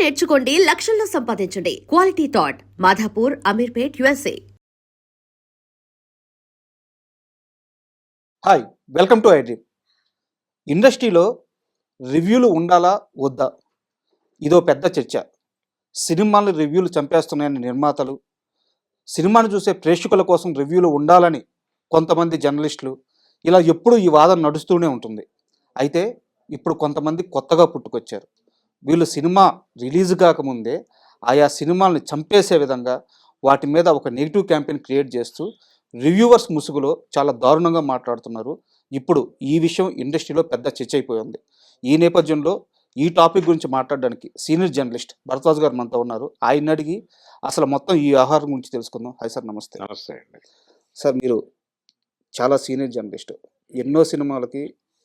నేర్చుకోండి, లక్షల్లో సంపాదించండి. Quality thought Madhapur, Ameerpet, USA. Hi, welcome to iDream. ఇండస్ట్రీలో రివ్యూలు ఉండాలా వద్దా, ఇదో పెద్ద చర్చ. సినిమాలు రివ్యూలు చంపేస్తున్నాయని నిర్మాతలు, సినిమాను చూసే ప్రేక్షకుల కోసం రివ్యూలు ఉండాలని కొంతమంది జర్నలిస్టులు, ఇలా ఎప్పుడూ ఈ వాదన నడుస్తూనే ఉంటుంది. అయితే ఇప్పుడు కొంతమంది కొత్తగా పుట్టుకొచ్చారు. వీళ్ళు సినిమా రిలీజ్ కాకముందే ఆయా సినిమాల్ని చంపేసే విధంగా వాటి మీద ఒక నెగిటివ్ క్యాంపెయిన్ క్రియేట్ చేస్తూ రివ్యూవర్స్ ముసుగులో చాలా దారుణంగా మాట్లాడుతున్నారు. ఇప్పుడు ఈ విషయం ఇండస్ట్రీలో పెద్ద చర్చ అయిపోయింది. ఈ నేపథ్యంలో ఈ టాపిక్ గురించి మాట్లాడడానికి సీనియర్ జర్నలిస్ట్ భరద్వాజ్ గారు మనతో ఉన్నారు. ఆయన అడిగి అసలు మొత్తం ఈ వ్యవహారం గురించి తెలుసుకుందాం. హాయ్ సార్, నమస్తే. నమస్తే అండి. సార్, మీరు చాలా సీనియర్ జర్నలిస్ట్. ఎన్నో సినిమాలకి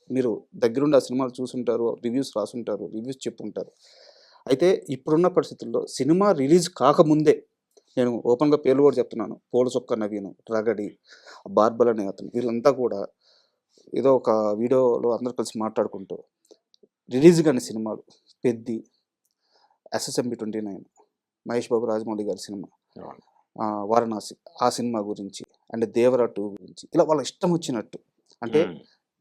మీరు దగ్గరుండి ఆ సినిమాలు చూసుంటారు, రివ్యూస్ రాసుంటారు, రివ్యూస్ చెప్పుంటారు. అయితే ఇప్పుడున్న పరిస్థితుల్లో సినిమా రిలీజ్ కాకముందే, నేను ఓపెన్గా పేర్లు కూడా చెప్తున్నాను, పోలచొక్క నవీను, రగడి, బార్బల్ అనే అతను, వీళ్ళంతా కూడా ఏదో ఒక వీడియోలో అందరూ కలిసి మాట్లాడుకుంటూ రిలీజ్ కాని సినిమాలు, పెద్ది, SSMB 29, మహేష్ బాబు రాజమౌళి గారి సినిమా, వారణాసి, ఆ సినిమా గురించి, అండ్ దేవరా 2 గురించి, ఇలా వాళ్ళ ఇష్టం వచ్చినట్టు, అంటే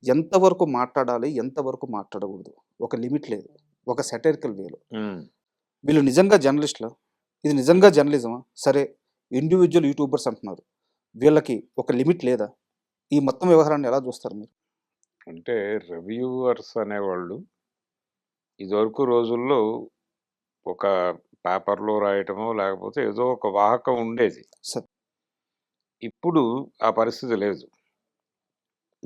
ఎంతవరకు మాట్లాడాలి, ఎంతవరకు మాట్లాడకూడదు, ఒక లిమిట్ లేదు, ఒక సెటైరికల్ వేలో. వీళ్ళు నిజంగా జర్నలిస్టులు, ఇది నిజంగా జర్నలిజమా? సరే, ఇండివిజువల్ యూట్యూబర్స్ అంటున్నారు, వీళ్ళకి ఒక లిమిట్ లేదా? ఈ మొత్తం వ్యవహారాన్ని ఎలా చూస్తారు మీరు? అంటే రివ్యూవర్స్ అనేవాళ్ళు ఇదివరకు రోజుల్లో ఒక పేపర్లో రాయటమో లేకపోతే ఏదో ఒక వాహకం ఉండేది. సార్, ఇప్పుడు ఆ పరిస్థితి లేదు.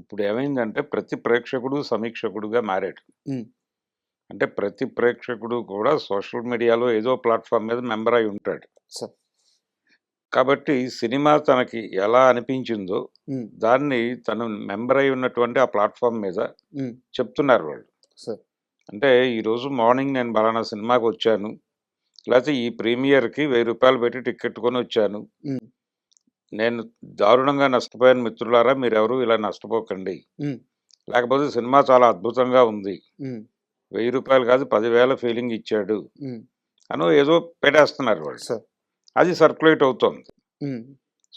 ఇప్పుడు ఏమైందంటే ప్రతి ప్రేక్షకుడు సమీక్షకుడుగా మారాడు. అంటే ప్రతి ప్రేక్షకుడు కూడా సోషల్ మీడియాలో ఏదో ప్లాట్ఫామ్ మీద మెంబర్ అయి ఉంటాడు. సార్, కాబట్టి సినిమా తనకి ఎలా అనిపించిందో దాన్ని తను మెంబర్ అయి ఉన్నటువంటి ఆ ప్లాట్ఫామ్ మీద చెప్తున్నారు వాళ్ళు. సార్, అంటే ఈరోజు మార్నింగ్ నేను బలానా సినిమాకి వచ్చాను, లేకపోతే ఈ ప్రీమియర్కి 1000 రూపాయలు పెట్టి టికెట్ కొని వచ్చాను, నేను దారుణంగా నష్టపోయాను, మిత్రులారా మీరెవరు ఇలా నష్టపోకండి, లేకపోతే సినిమా చాలా అద్భుతంగా ఉంది, 1000 రూపాయలు కాదు 10,000 ఫీలింగ్ ఇచ్చాడు అని ఏదో పెట్టేస్తున్నారు వాళ్ళు. అది సర్క్యులేట్ అవుతుంది.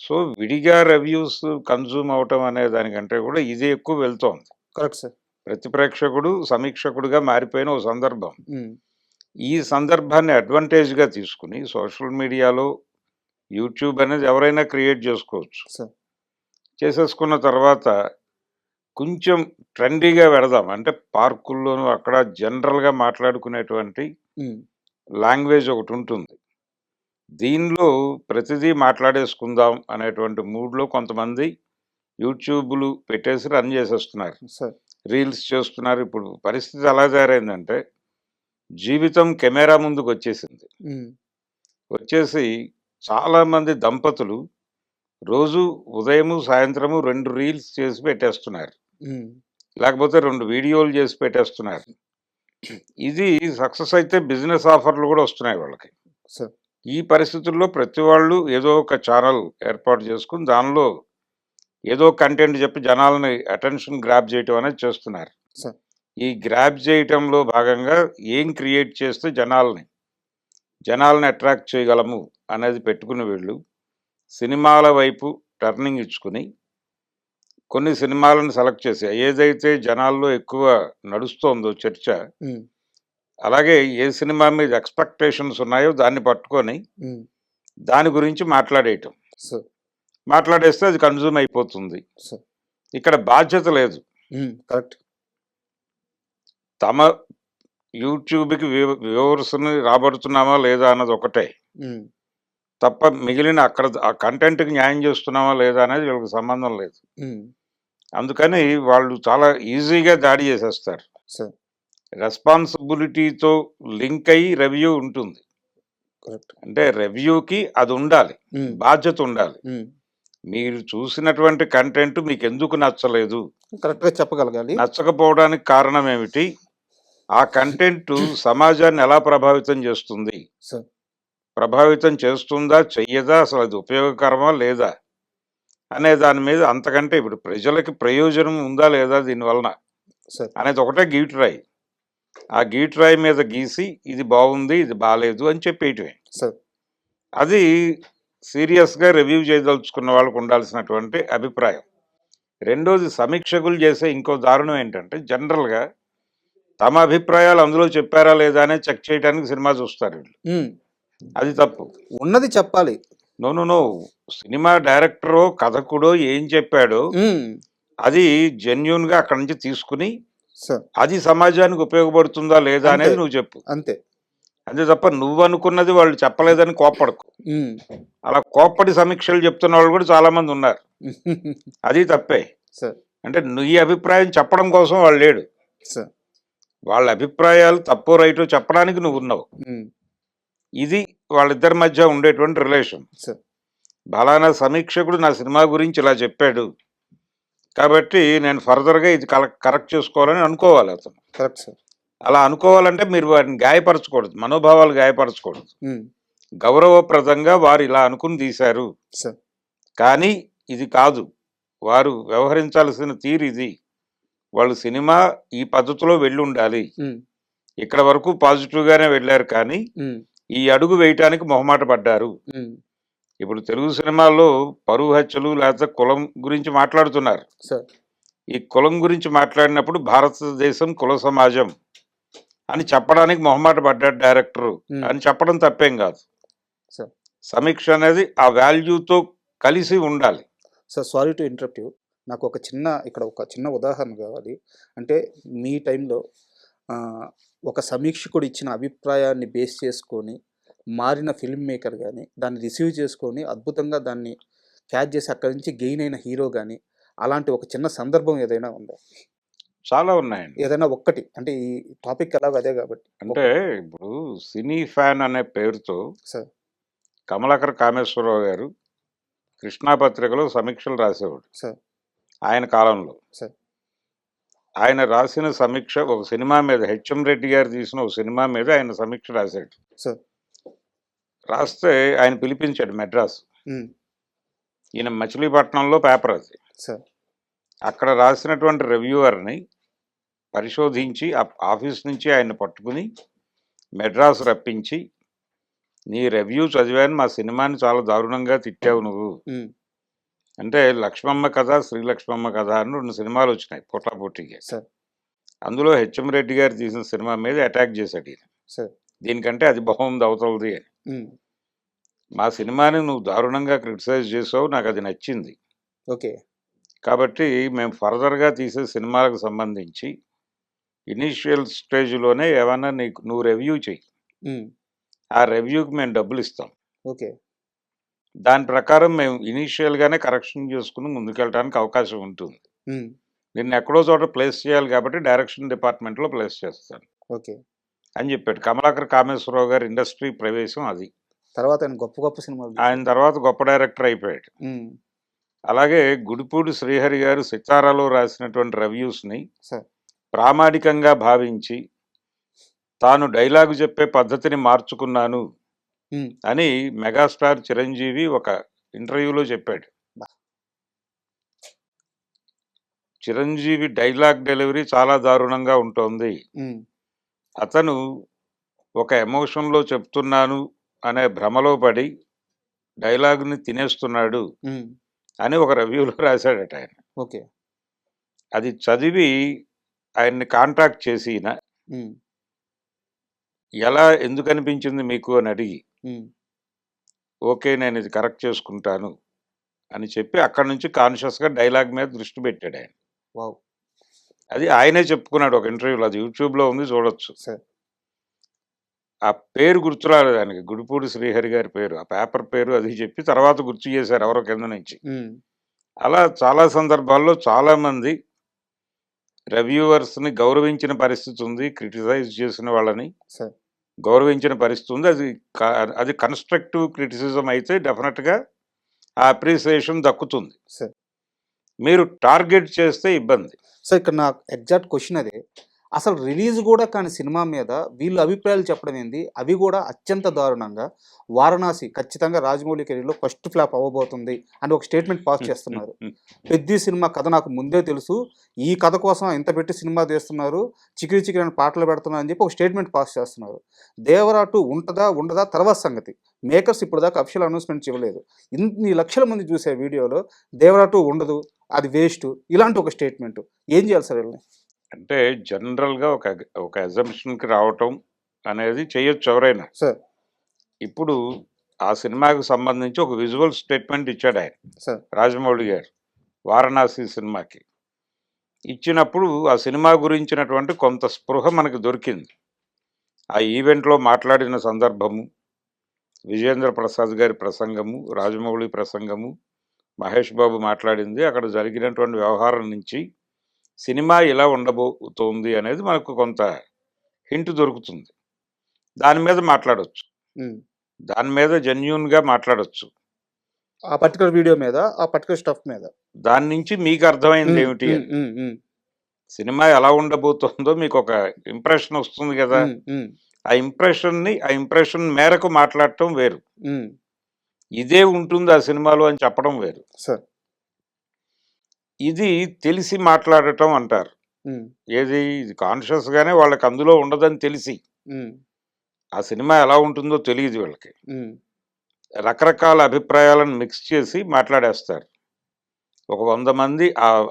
సో విడిగా రివ్యూస్ కన్జ్యూమ్ అవటం అనే దానికంటే కూడా ఇది ఎక్కువ వెళ్తోంది. Correct sir. ప్రతి ప్రేక్షకుడు సమీక్షకుడుగా మారిపోయిన ఒక సందర్భం. ఈ సందర్భాన్ని అడ్వాంటేజ్గా తీసుకుని సోషల్ మీడియాలో, యూట్యూబ్ అనేది ఎవరైనా క్రియేట్ చేసుకోవచ్చు. చేసేసుకున్న తర్వాత కొంచెం ట్రెండీగా పెడదాం అంటే పార్కుల్లోనూ అక్కడ జనరల్గా మాట్లాడుకునేటువంటి లాంగ్వేజ్ ఒకటి ఉంటుంది. దీనిలో ప్రతిదీ మాట్లాడేసుకుందాం అనేటువంటి మూడ్లో కొంతమంది యూట్యూబ్లు పెట్టేసి రన్ చేసేస్తున్నారు, రీల్స్ చేస్తున్నారు. ఇప్పుడు పరిస్థితి ఎలా తయారైందంటే జీవితం కెమెరా ముందుకు వచ్చేసింది. వచ్చేసి చాలామంది దంపతులు రోజు ఉదయము సాయంత్రము 2 రీల్స్ చేసి పెట్టేస్తున్నారు, లేకపోతే 2 వీడియోలు చేసి పెట్టేస్తున్నారు. ఇది సక్సెస్ అయితే బిజినెస్ ఆఫర్లు కూడా వస్తున్నాయి వాళ్ళకి. ఈ పరిస్థితుల్లో ప్రతి వాళ్ళు ఏదో ఒక ఛానల్ ఏర్పాటు చేసుకుని దానిలో ఏదో కంటెంట్ చెప్పి జనాలని అటెన్షన్ గ్రాప్ చేయటం అనేది చేస్తున్నారు. ఈ గ్రాప్ చేయటంలో భాగంగా ఏం క్రియేట్ చేస్తే జనాలని అట్రాక్ట్ చేయగలము అనేది పెట్టుకుని వీళ్ళు సినిమాల వైపు టర్నింగ్ ఇచ్చుకుని కొన్ని సినిమాలను సెలెక్ట్ చేసి ఏదైతే జనాల్లో ఎక్కువ నడుస్తోందో చర్చ, అలాగే ఏ సినిమా మీద ఎక్స్పెక్టేషన్స్ ఉన్నాయో దాన్ని పట్టుకొని దాని గురించి మాట్లాడేస్తే అది కన్జ్యూమ్ అయిపోతుంది. ఇక్కడ బాధ్యత లేదు. కరెక్ట్. తమ యూట్యూబ్కి వ్యూవర్స్ని రాబడుతున్నామా లేదా అన్నది ఒకటే తప్ప మిగిలిన అక్కడ ఆ కంటెంట్కి న్యాయం చేస్తున్నామా లేదా అనేది వీళ్ళకి సంబంధం లేదు. అందుకని వాళ్ళు చాలా ఈజీగా దాడి చేసేస్తారు. రెస్పాన్సిబిలిటీతో లింక్ అయ్యి రివ్యూ ఉంటుంది. అంటే రివ్యూకి అది ఉండాలి, బాధ్యత ఉండాలి. మీరు చూసినటువంటి కంటెంట్ మీకు ఎందుకు నచ్చలేదు, కరెక్ట్గా చెప్పగలగాలి. నచ్చకపోవడానికి కారణం ఏమిటి, ఆ కంటెంట్ సమాజాన్ని ఎలా ప్రభావితం చేస్తుంది, ప్రభావితం చేస్తుందా చెయ్యదా, అసలు అది ఉపయోగకరమా లేదా అనే దాని మీద, అంతకంటే ఇప్పుడు ప్రజలకి ప్రయోజనం ఉందా లేదా దీనివలన అనేది ఒకటే గీటురాయి. ఆ గీట్రాయి మీద గీసి ఇది బాగుంది ఇది బాగాలేదు అని చెప్పేయటమే. సార్. అది సీరియస్గా రివ్యూ చేయదలుచుకున్న వాళ్ళకు ఉండాల్సినటువంటి అభిప్రాయం. రెండోది సమీక్షకులు చేసే ఇంకో దారుణం ఏంటంటే జనరల్గా తమ అభిప్రాయాలు అందులో చెప్పారా లేదా అనే చెక్ చేయడానికి సినిమా చూస్తారు వీళ్ళు. అది తప్పు. ఉన్నది చెప్పాలి. నో సినిమా డైరెక్టరో కథకుడో ఏం చెప్పాడో అది జెన్యూన్గా అక్కడి నుంచి తీసుకుని సార్. అది సమాజానికి ఉపయోగపడుతుందా లేదా అనేది నువ్వు చెప్పు. అంతే. అంతే తప్ప నువ్వు అనుకున్నది వాళ్ళు చెప్పలేదని కోప్పడకు. అలా కోప్పడి సమీక్షలు చెప్తున్న వాళ్ళు కూడా చాలా మంది ఉన్నారు. అది తప్పే. సార్. అంటే నీ అభిప్రాయం చెప్పడం కోసం వాళ్ళు లేడు. సార్. వాళ్ళ అభిప్రాయాలు తప్పు రైటో చెప్పడానికి నువ్వు ఉన్నావు. ఇది వాళ్ళిద్దరి మధ్య ఉండేటువంటి రిలేషన్. సార్. బలానా సమీక్షకుడు నా సినిమా గురించి ఇలా చెప్పాడు కాబట్టి నేను ఫర్దర్గా ఇది కరెక్ట్ చేసుకోవాలని అనుకోవాలి అతను. Correct sir. అలా అనుకోవాలంటే మీరు వాటిని గాయపరచకూడదు, మనోభావాలు గాయపరచకూడదు. గౌరవప్రదంగా వారు ఇలా అనుకుని తీశారు సార్. కానీ ఇది కాదు, వారు వ్యవహరించాల్సిన తీరు ఇది, వాళ్ళు సినిమా ఈ పద్ధతిలో వెళ్ళి ఉండాలి, ఇక్కడ వరకు పాజిటివ్గానే వెళ్ళారు కానీ ఈ అడుగు వేయటానికి మొహమాట పడ్డారు. ఇప్పుడు తెలుగు సినిమాల్లో పరువు హత్యలు లేకపోతే కులం గురించి మాట్లాడుతున్నారు. ఈ కులం గురించి మాట్లాడినప్పుడు భారతదేశం కుల సమాజం అని చెప్పడానికి మొహమాట పడ్డాడు డైరెక్టరు అని చెప్పడం తప్పేం కాదు. సమీక్ష అనేది ఆ వాల్యూతో కలిసి ఉండాలి. Sir, sorry to interrupt you. నాకు ఇక్కడ ఒక చిన్న ఉదాహరణ కావాలి. అంటే మీ టైంలో ఒక సమీక్షకుడు ఇచ్చిన అభిప్రాయాన్ని బేస్ చేసుకొని మారిన ఫిల్మ్ మేకర్ కానీ దాన్ని రిసీవ్ చేసుకొని అద్భుతంగా దాన్ని క్యాచ్ చేసి అక్కడి నుంచి గెయిన్ అయిన హీరో కానీ అలాంటి ఒక చిన్న సందర్భం ఏదైనా ఉందా? చాలా ఉన్నాయండి. ఏదైనా ఒక్కటి, అంటే ఈ టాపిక్ ఎలాగో అదే కాబట్టి. అంటే ఇప్పుడు సినీ ఫ్యాన్ అనే పేరుతో సార్ కమలాకర్ కామేశ్వరరావు గారు కృష్ణా పత్రికలో సమీక్షలు రాసేవాడు సార్. ఆయన కాలంలో. సార్. ఆయన రాసిన సమీక్ష ఒక సినిమా మీద, హెచ్ఎం రెడ్డి గారు తీసిన ఒక సినిమా మీద ఆయన సమీక్ష రాశాడు. సార్. రాస్తే ఆయన పిలిపించాడు మెడ్రాస్. ఈయన మచిలీపట్నంలో పేపర్ అది. సార్. అక్కడ రాసినటువంటి రివ్యూవర్ని పరిశోధించి ఆఫీస్ నుంచి ఆయన పట్టుకుని మెడ్రాస్ రప్పించి, నీ రివ్యూ చదివాను, మా సినిమాని చాలా దారుణంగా తిట్టావు నువ్వు అంటే, లక్ష్మమ్మ కథ, శ్రీలక్ష్మమ్మ కథ అని 2 సినిమాలు వచ్చినాయి పోటాపోటీగా. అందులో హెచ్ఎం రెడ్డి గారు తీసిన సినిమా మీద అటాక్ చేశాడు ఈయన. దీనికంటే అది బాగుంది అవతలది అని. మా సినిమాని నువ్వు దారుణంగా క్రిటిసైజ్ చేసావు, నాకు అది నచ్చింది. ఓకే. కాబట్టి మేము ఫర్దర్గా తీసే సినిమాలకు సంబంధించి ఇనీషియల్ స్టేజ్లోనే ఏమన్నా నువ్వు రివ్యూ చెయ్యి, ఆ రివ్యూకి మేము డబ్బులు ఇస్తాం. ఓకే. దాని ప్రకారం మేము ఇనీషియల్గానే కరెక్షన్ చేసుకుని ముందుకెళ్ళడానికి అవకాశం ఉంటుంది. నిన్ను ఎక్కడో చోట ప్లేస్ చేయాలి కాబట్టి డైరెక్షన్ డిపార్ట్మెంట్లో ప్లేస్ చేస్తాను ఓకే అని చెప్పాడు. కమలాకర్ కామేశ్వరరావు గారి ఇండస్ట్రీ ప్రవేశం అది. తర్వాత ఆయన గొప్ప గొప్ప సినిమాలు, ఆయన తర్వాత గొప్ప డైరెక్టర్ అయిపోయాడు. అలాగే గుడిపూడి శ్రీహరి గారు సితారాలో రాసినటువంటి రివ్యూస్ని ప్రామాణికంగా భావించి తాను డైలాగు చెప్పే పద్ధతిని మార్చుకున్నాను అని మెగాస్టార్ చిరంజీవి ఒక ఇంటర్వ్యూలో చెప్పాడు. చిరంజీవి డైలాగ్ డెలివరీ చాలా దారుణంగా ఉంటుంది, అతను ఒక ఎమోషన్లో చెప్తున్నాను అనే భ్రమలో పడి డైలాగుని తినేస్తున్నాడు అని ఒక రివ్యూలో రాశాడట ఆయన. ఓకే. అది చదివి ఆయన్ని కాంటాక్ట్ చేసి ఎలా ఎందుకు అనిపించింది మీకు అని అడిగి, ఓకే నేను ఇది కరెక్ట్ చేసుకుంటాను అని చెప్పి అక్కడి నుంచి కాన్షియస్గా డైలాగ్ మీద దృష్టి పెట్టాడు ఆయన. అది ఆయనే చెప్పుకున్నాడు ఒక ఇంటర్వ్యూలో, అది యూట్యూబ్లో ఉంది, చూడొచ్చు. ఆ పేరు గుర్తురాలేదు ఆయనకి, గుడిపూడి శ్రీహరి గారి పేరు, ఆ పేపర్ పేరు అది చెప్పి తర్వాత గుర్తు చేశారు ఎవరో కింద నుంచి. అలా చాలా సందర్భాల్లో చాలామంది రివ్యూవర్స్ని గౌరవించిన పరిస్థితి ఉంది, క్రిటిసైజ్ చేసిన వాళ్ళని గౌరవించిన పరిస్థితి ఉంది. అది కన్స్ట్రక్టివ్ క్రిటిసిజం అయితే డెఫినెట్గా ఆ అప్రిసియేషన్ దక్కుతుంది. మీరు టార్గెట్ చేస్తే ఇబ్బంది. సో ఇక్కడ నా ఎగ్జాక్ట్ క్వశ్చన్ అదే, అసలు రిలీజ్ కూడా కాని సినిమా మీద వీళ్ళు అభిప్రాయాలు చెప్పడం ఏంది? అవి కూడా అత్యంత దారుణంగా 'వారణాసి' ఖచ్చితంగా రాజమౌళి కెరీర్‌లో ఫస్ట్ ఫ్లాప్ అవ్వబోతుంది అని ఒక స్టేట్మెంట్ పాస్ చేస్తున్నారు. 'పెద్ది' సినిమా కథ నాకు ముందే తెలుసు. ఈ కథ కోసం ఇంత పెట్టి సినిమా తీస్తున్నారు. చికిరి చికిరి అని పాటలు పెడుతున్నారు అని చెప్పి ఒక స్టేట్మెంట్ పాస్ చేస్తున్నారు. 'దేవరా 2' ఉంటదా? ఉండదా? తర్వాత సంగతి. మేకర్స్ ఇప్పటిదాకా అఫీషియల్ అనౌన్స్‌మెంట్స్ ఇవ్వలేదు. ఇన్ని లక్షల మంది చూసే వీడియోలో 'దేవరా 2' ఉండదు. అది వేస్ట్. ఇలాంటి ఒక స్టేట్మెంట్. ఏం చేయాలి సార్ వీళ్ళని? అంటే జనరల్‌గా ఒక అజంప్షన్‌కి రావటం అనేది చేయొచ్చు ఎవరైనా. సార్. ఇప్పుడు ఆ సినిమాకి సంబంధించి ఒక విజువల్ స్టేట్మెంట్ ఇచ్చాడు ఆయన. సార్. రాజమౌళి గారు 'వారణాసి' సినిమాకి. ఇచ్చినప్పుడు ఆ సినిమా గురించినటువంటి కొంత స్పృహ మనకు దొరికింది. ఆ ఈవెంట్‌లో మాట్లాడిన సందర్భము, విజేంద్ర ప్రసాద్ గారి ప్రసంగము, రాజమౌళి ప్రసంగము, మహేష్ బాబు మాట్లాడింది, అక్కడ జరిగినటువంటి వ్యవహారం నుంచి సినిమా ఇలా ఉండబోతోంది అనేది మనకు కొంత హింట్ దొరుకుతుంది. దాని మీద మాట్లాడొచ్చు. హ్మ్. దాని మీద జెన్యూన్‌గా మాట్లాడొచ్చు. ఆ పర్టిక్యులర్ వీడియో మీద, ఆ పర్టిక్యులర్ స్టఫ్ మీద. దాని నుంచి మీకు అర్థమైంది ఏమిటి హ్మ్. అని. హ్మ్. హ్మ్. సినిమా ఎలా ఉండబోతోందో మీకొక ఇంప్రెషన్ వస్తుంది గదా! హ్మ్. హ్మ్. ఆ ఇంప్రెషన్ మేరకు మాట్లాడటం వేరు. హ్మ్. ఇదే ఉంటుంది ఆ సినిమాలో అని చెప్పడం వేరు. సార్. ఇది తెలిసి మాట్లాడటం అంటారు. హ్మ్. ఏది కాన్షియస్‌గానే వాళ్ళకి అందులో ఉండదని తెలిసి. హ్మ్. ఆ సినిమా ఎలా ఉంటుందో తెలీదు వీళ్ళకి. హ్మ్. రకరకాల అభిప్రాయాలను మిక్స్ చేసి మాట్లాడేస్తారు. ఒక 100 మంది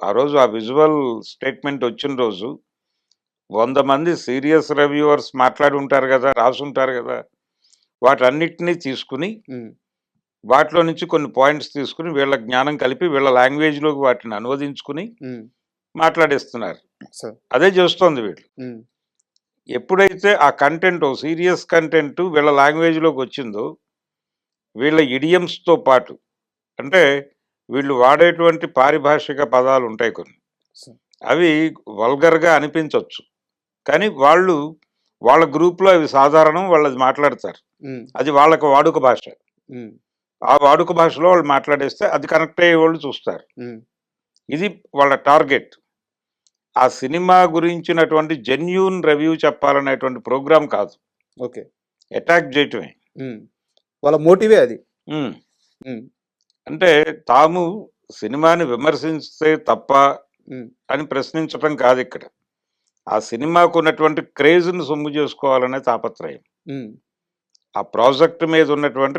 ఆ రోజు ఆ విజువల్ స్టేట్మెంట్ వచ్చిన రోజు 100 మంది సీరియస్ రివ్యూవర్స్ మాట్లాడి ఉంటారు గదా! రాసుంటారు గదా! వాటన్నిటిని తీసుకుని, హ్మ్. వాటిలో నుంచి కొన్ని పాయింట్స్ తీసుకొని వీళ్ళ జ్ఞానం కలిపి వీళ్ళ లాంగ్వేజ్‌లోకి వాటిని అనువదించుకుని హ్మ్. మాట్లాడేస్తున్నారు. సార్. అదే చేస్తోంది వీళ్ళు. హ్మ్. ఎప్పుడైతే ఆ కంటెంట్ సీరియస్ కంటెంట్ వీళ్ళ లాంగ్వేజ్‌లోకి వచ్చిందో, వీళ్ళ ఇడియమ్స్‌తో పాటు అంటే వీళ్ళు వాడేటువంటి పారిభాషిక పదాలు ఉంటాయి కొన్ని. సార్. అవి వల్గర్‌గా అనిపించొచ్చు. కానీ వాళ్ళ గ్రూప్‌లో అవి సాధారణం. వాళ్ళది మాట్లాడతారు. హ్మ్. అది వాళ్ళకి వాడుక భాష. హ్మ్. ఆ వాడుక భాషలో వాళ్ళు మాట్లాడేస్తే అది కనెక్ట్ అయ్యేవాళ్ళు చూస్తారు. హ్మ్. ఇది వాళ్ళ టార్గెట్. ఆ సినిమా గురించినటువంటి జెన్యూన్ రివ్యూ చెప్పాలనేటువంటి ప్రోగ్రామ్ కాదు. ఓకే. అటాక్ చేయటమే. హ్మ్. వాళ్ళ మోటివే అది. హ్మ్. హ్మ్. అంటే తాము సినిమాని విమర్శిస్తే తప్ప హ్మ్. అని ప్రశ్నించటం కాదిక్కడ. ఆ సినిమాకున్నటువంటి క్రేజ్‌ని సొమ్ము చేసుకోవాలనే తాపత్రయం. హ్మ్. ఆ ప్రాజెక్ట్ మీద ఉన్నటువంటి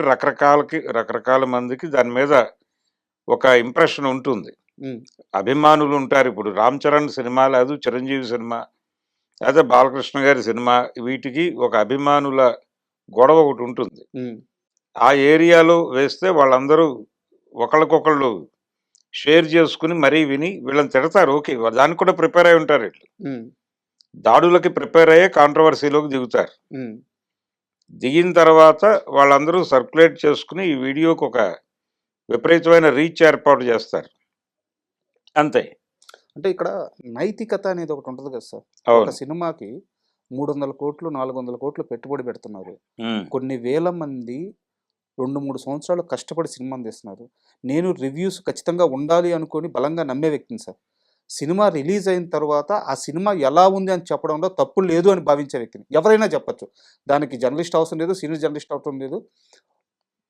రకరకాల మందికి దాని మీద ఒక ఇంప్రెషన్ ఉంటుంది. హ్మ్. అభిమానులు ఉంటారు. ఇప్పుడు 'రామ్ చరణ్' సినిమా లేదు, 'చిరంజీవి' సినిమా, లేదా 'బాలకృష్ణ' గారి సినిమా, వీటికి ఒక అభిమానుల గొడవ ఒకటుంటుంది. హ్మ్. ఆ ఏరియాలో వేస్తే వాళ్ళందరూ ఒకళ్ళకొకళ్ళు షేర్ చేసుకొని మరీ విని వీళ్ళని తిడతారు. ఓకే. దానికి కూడా ప్రిపేర్ అయ్యి ఉంటారు ఈళ్ళు. హ్మ్. దాడులకి ప్రిపేర్ అయ్యే కాంట్రోవర్సీలోకి దిగుతారు. హ్మ్. దిగిన తర్వాత వాళ్ళందరూ సర్క్యులేట్ చేసుకుని ఈ వీడియోకి ఒక విపరీతమైన రీచ్ ఏర్పాటు చేస్తారు. అంతే. అంటే ఇక్కడ నైతికత అనేది ఒకటి ఉంటది కదా సార్. ఒక అవును. సినిమాకి 300,00,00,000, 400,00,00,000 పెట్టుబడి పెడుతున్నారు. హ్మ్. కొన్ని వేల మంది 2, 3 సంవత్సరాలు కష్టపడి సినిమాని తీస్తున్నారు. నేను రివ్యూస్ ఖచ్చితంగా ఉండాలి అనుకోని బలంగా నమ్మే వ్యక్తిని సార్. సినిమా రిలీజ్ అయిన తర్వాత ఆ సినిమా ఎలా ఉంది అని చెప్పడంలో తప్పు లేదు అని భావించే వ్యక్తిని. ఎవరైనా చెప్పొచ్చు. దానికి జర్నలిస్ట్ అవసరం లేదు. సీనియర్ జర్నలిస్ట్ అవసరం లేదు. రూ.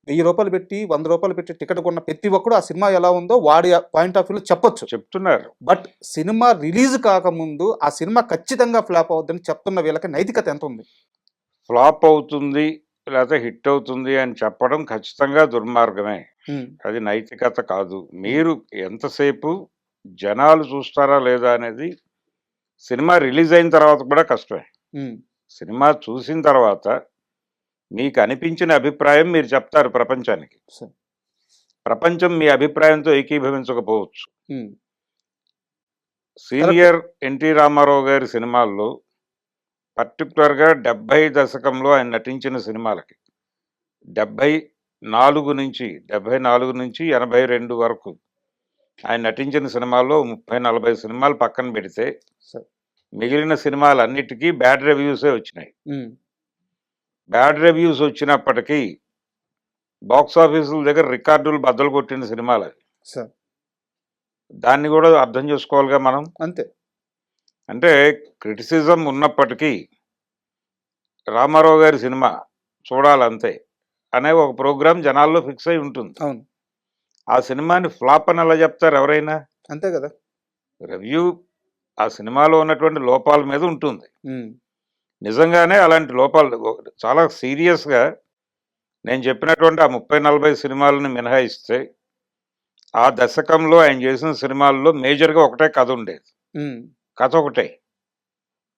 1000 పెట్టి, రూ. 100 పెట్టి టికెట్ కొన్న ప్రతి ఒక్కడు ఆ సినిమా ఎలా ఉందో వాడి పాయింట్ ఆఫ్ వ్యూలో చెప్పొచ్చు. చెప్తున్నారు. బట్ సినిమా రిలీజ్ కాకముందు ఆ సినిమా ఖచ్చితంగా ఫ్లాప్ అవుద్దని చెప్తున్న వీళ్ళకి నైతికత ఎంత ఉంది? ఫ్లాప్ అవుతుంది, లేతే హిట్ అవుతుంది అని చెప్పడం ఖచ్చితంగా దుర్మార్గమే. హ్మ్. అది నైతికత కాదు. హ్మ్. మీరు ఎంతసేపు జనాలు చూస్తారా లేదా అనేది సినిమా రిలీజ్ అయిన తర్వాత కూడా కష్టమే. హ్మ్. సినిమా చూసిన తర్వాత మీకు అనిపించిన అభిప్రాయం మీరు చెప్తారు ప్రపంచానికి. సరే. ప్రపంచం మీ అభిప్రాయంతో ఏకీభవించకపోవచ్చు. హ్మ్. కరెక్టే. సీనియర్ ఎన్టీ రామారావు గారి సినిమాల్లో పర్టికులర్‌గా 70 దశకంలో ఆయన నటించిన సినిమాలకి 74 నుంచి 82 వరకు ఆయన నటించిన సినిమాల్లో 30, 40 సినిమాలు పక్కన పెడితే సరే. మిగిలిన సినిమాలన్నిటికీ బ్యాడ్ రివ్యూసే వచ్చినాయి. హ్మ్. బ్యాడ్ రివ్యూస్ వచ్చినప్పటికీ బాక్స్ ఆఫీసుల దగ్గర రికార్డులు బద్దలు కొట్టిన సినిమాలవి. సరే. దాన్ని కూడా అర్థం చేసుకోవాలిగా మనం. అంతే. అంటే క్రిటిసిజం ఉన్నప్పటికీ రామారావు గారి సినిమా చూడాలంతే అనే ఒక ప్రోగ్రామ్ జనాల్లో ఫిక్స్ అయి ఉంటుంది. అవును. ఆ సినిమాని ఫ్లాప్ అని ఎలా చెప్తారు ఎవరైనా? అంతే కదా. రివ్యూ ఆ సినిమాలో ఉన్నటువంటి లోపాల మీద ఉంటుంది. ఉమ్, నిజంగానే అలాంటి లోపాలు చాలా సీరియస్గా నేను చెప్పినటువంటి ఆ 30-40 సినిమాలను మినహాయిస్తే ఆ దశకంలో ఆయన చేసిన సినిమాల్లో మేజర్గా ఒకటే కథ ఉండేది. ఉమ్, కథ ఒకటే.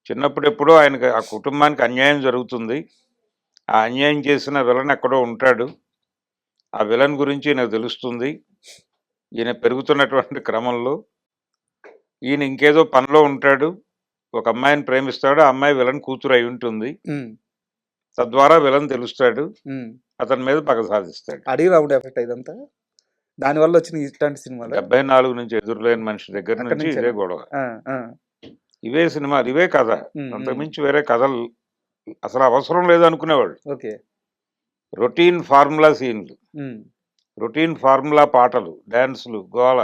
చిన్నప్పుడు ఎప్పుడో ఆయనకి ఆ కుటుంబానికి అన్యాయం జరుగుతుంది. ఆ అన్యాయం చేసిన విలన్ ఎక్కడో ఉంటాడు. ఆ విలన్ గురించి ఈయనకు తెలుస్తుంది. ఈయన పెరుగుతున్నటువంటి క్రమంలో ఈయన ఇంకేదో పనిలో ఉంటాడు. ఒక అమ్మాయిని ప్రేమిస్తాడు. ఆ అమ్మాయి విలన్ కూతురు అయి ఉంటుంది. ఉమ్, తద్వారా విలన్ తెలుస్తాడు. ఉమ్. అతని మీద పగ సాధిస్తాడు. అడిగి రాముడు ఎఫెక్ట్ ఇదంతా దానివల్ల వచ్చిన ఇట్లాంటి సినిమాలు 74 నుంచి ఎదురులేని మనిషి దగ్గర అక్కడి నుంచి నుంచే. ఇదే గొడవ. ఆ, ఆ, ఇవే సినిమాలు, ఇవే కథ. ఉమ్, అంతకుమించి వేరే కథలు అసలు అవసరం లేదనుకునేవాళ్ళు. ఓకే. రొటీన్ ఫార్ములా సీన్లు, ఉమ్, రొటీన్ ఫార్ములా పాటలు, డ్యాన్సులు, గోల,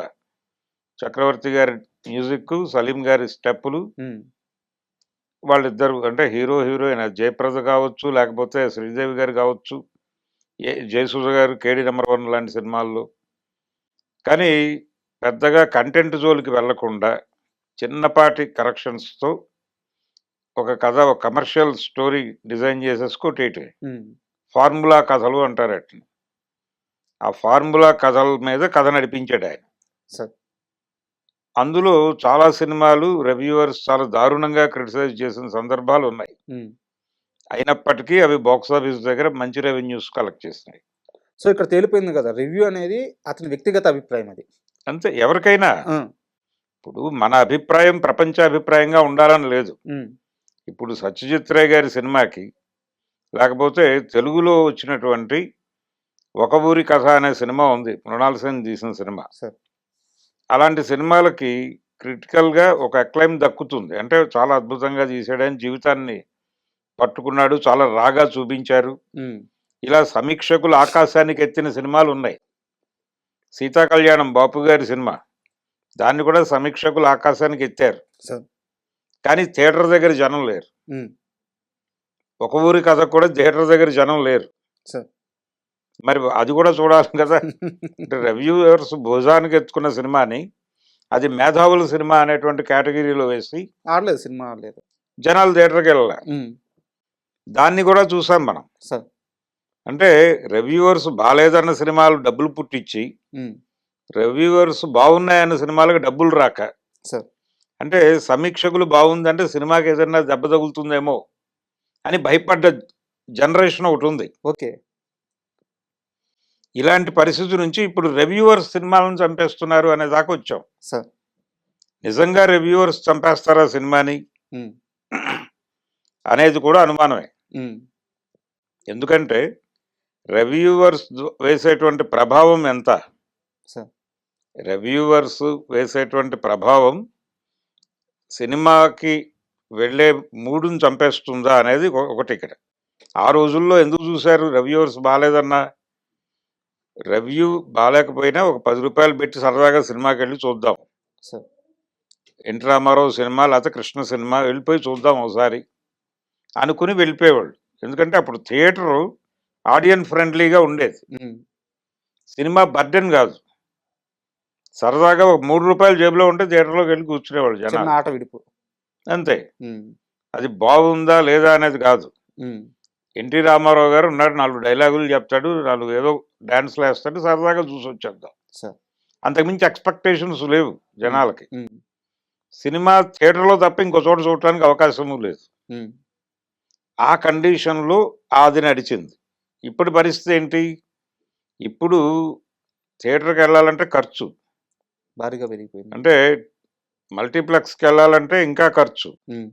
చక్రవర్తి గారి మ్యూజిక్, సలీం గారి స్టెప్పులు, ఉమ్, వాళ్ళిద్దరు అంటే హీరో హీరోయిన్ జయప్రద కావచ్చు, లేకపోతే శ్రీదేవి గారు కావచ్చు, జయసూజ గారు కేడి నెంబర్ 1 లాంటి సినిమాల్లో. కానీ పెద్దగా కంటెంట్ జోలికి వెళ్లకుండా చిన్నపాటి కరెక్షన్స్తో ఒక కథ, ఒక కమర్షియల్ స్టోరీ డిజైన్ చేసేసుకోటేటి ఉమ్, ఫార్ములా కథలు అంటారు అట్ని. ఆ ఫార్ములా కథల మీద కథ నడిపించాడు ఆయన. సార్. అందులో చాలా సినిమాలు రివ్యూవర్స్ చాలా దారుణంగా క్రిటిసైజ్ చేసిన సందర్భాలు ఉన్నాయి. ఉమ్. అయినప్పటికీ అవి బాక్స్ ఆఫీస్ దగ్గర మంచి రెవెన్యూస్ కలెక్ట్ చేసినాయి. సో ఇక్కడ తేలిపోయింది కదా, రివ్యూ అనేది అతని వ్యక్తిగత అభిప్రాయం అది. అంతే, ఎవరికైనా. ఆ, ఇప్పుడు మన అభిప్రాయం ప్రపంచ అభిప్రాయంగా ఉండాలని లేదు. ఉమ్, ఇప్పుడు ఇప్పుడు సత్యజిత్ రే గారి సినిమాకి, లేకపోతే తెలుగులో వచ్చినటువంటి ఒక ఊరి కథ అనే సినిమా ఉంది, మృణాల్ సేన్ తీసిన సినిమా. సార్. అలాంటి సినిమాలకి క్రిటికల్గా ఒక అక్లైమ్ దక్కుతుంది. అంటే చాలా అద్భుతంగా తీసాడని, జీవితాన్ని పట్టుకున్నాడు, చాలా రాగా చూపించారు. ఉమ్, ఇలా సమీక్షకులు ఆకాశానికి ఎత్తిన సినిమాలు ఉన్నాయి. సీతా కళ్యాణం బాపు గారి సినిమా, దాన్ని కూడా సమీక్షకులు ఆకాశానికి ఎత్తారు. సార్. కానీ థియేటర్ దగ్గర జనం లేరు. ఉమ్, ఒక ఊరి కథ కూడా థియేటర్ దగ్గర జనం లేరు. సార్. మరి అది కూడా చూడాలి కదా. అంటే రివ్యూవర్స్ భుజానికి ఎత్తుకున్న సినిమాని అది మేధావుల సినిమా అనేటువంటి కేటగిరీలో వేసి ఆడలేదు, సినిమా ఆడలేదు. జనాలు థియేటర్కి వెళ్ళాలి. ఉమ్, దాన్ని కూడా చూసాం మనం. సార్. అంటే రివ్యూవర్స్ బాగాలేదన్న సినిమాలు డబ్బులు పుట్టించి ఉమ్, రివ్యూవర్స్ బాగున్నాయన్న సినిమాలకు డబ్బులు రాక, సార్. అంటే సమీక్షకులు బాగుందంటే సినిమాకి ఏదైనా దెబ్బ తగులుతుందేమో అని భయపడ్డ జనరేషన్ ఒకటి ఉంది. ఓకే. ఇలాంటి పరిస్థితి నుంచి ఇప్పుడు రివ్యూవర్స్ సినిమాలను చంపేస్తున్నారు అనే దాకా వచ్చాం. సార్. నిజంగా రివ్యూవర్స్ చంపేస్తారా సినిమాని ఉమ్, అనేది కూడా అనుమానమే. ఉమ్, ఎందుకంటే రివ్యూవర్స్ వేసేటువంటి ప్రభావం ఎంత, సార్. రివ్యూవర్స్ వేసేటువంటి ప్రభావం సినిమాకి వెళ్ళే మూడుని చంపేస్తుందా అనేది ఒకటి. ఇక్కడ ఆ రోజుల్లో ఎందుకు చూశారు రివ్యూవర్స్ బాగాలేదన్నా? రివ్యూ బాగాలేకపోయినా ఒక 10 రూపాయలు పెట్టి సరదాగా సినిమాకి వెళ్ళి చూద్దాం. సార్. ఎన్టీ రామారావు సినిమా లేకపోతే కృష్ణ సినిమా వెళ్ళిపోయి చూద్దాం ఒకసారి అనుకుని వెళ్ళిపోయేవాళ్ళు. ఎందుకంటే అప్పుడు థియేటరు ఆడియన్స్ ఫ్రెండ్లీగా ఉండేది. ఉమ్, సినిమా బర్డెన్ కాదు. సరదాగా ఒక 3 రూపాయలు జేబులో ఉంటే థియేటర్లోకి వెళ్ళి కూర్చునేవాళ్ళు చిన్న జనాలు. ఆట విడుపు. అంతే. ఉమ్, అది బాగుందా లేదా అనేది కాదు. ఉమ్, ఎన్టీ రామారావు గారు ఉన్నాడు, 4 డైలాగులు చెప్తాడు, 4 ఏదో డ్యాన్స్లు వేస్తాడు, సరదాగా చూసి వచ్చేద్దాం. సార్. అంతకుమించి ఎక్స్పెక్టేషన్స్ లేవు జనాలకి. ఉమ్, సినిమా థియేటర్లో తప్ప ఇంకో చోట చూడటానికి అవకాశము లేదు. ఉమ్, ఆ కండిషన్లో అది నడిచింది. ఇప్పుడు పరిస్థితి ఏంటి? ఇప్పుడు థియేటర్కి వెళ్ళాలంటే ఖర్చు, భారీగా పెరిగిపోయింది. అంటే మల్టీప్లెక్స్కి వెళ్ళాలంటే ఇంకా ఖర్చు. ఉమ్,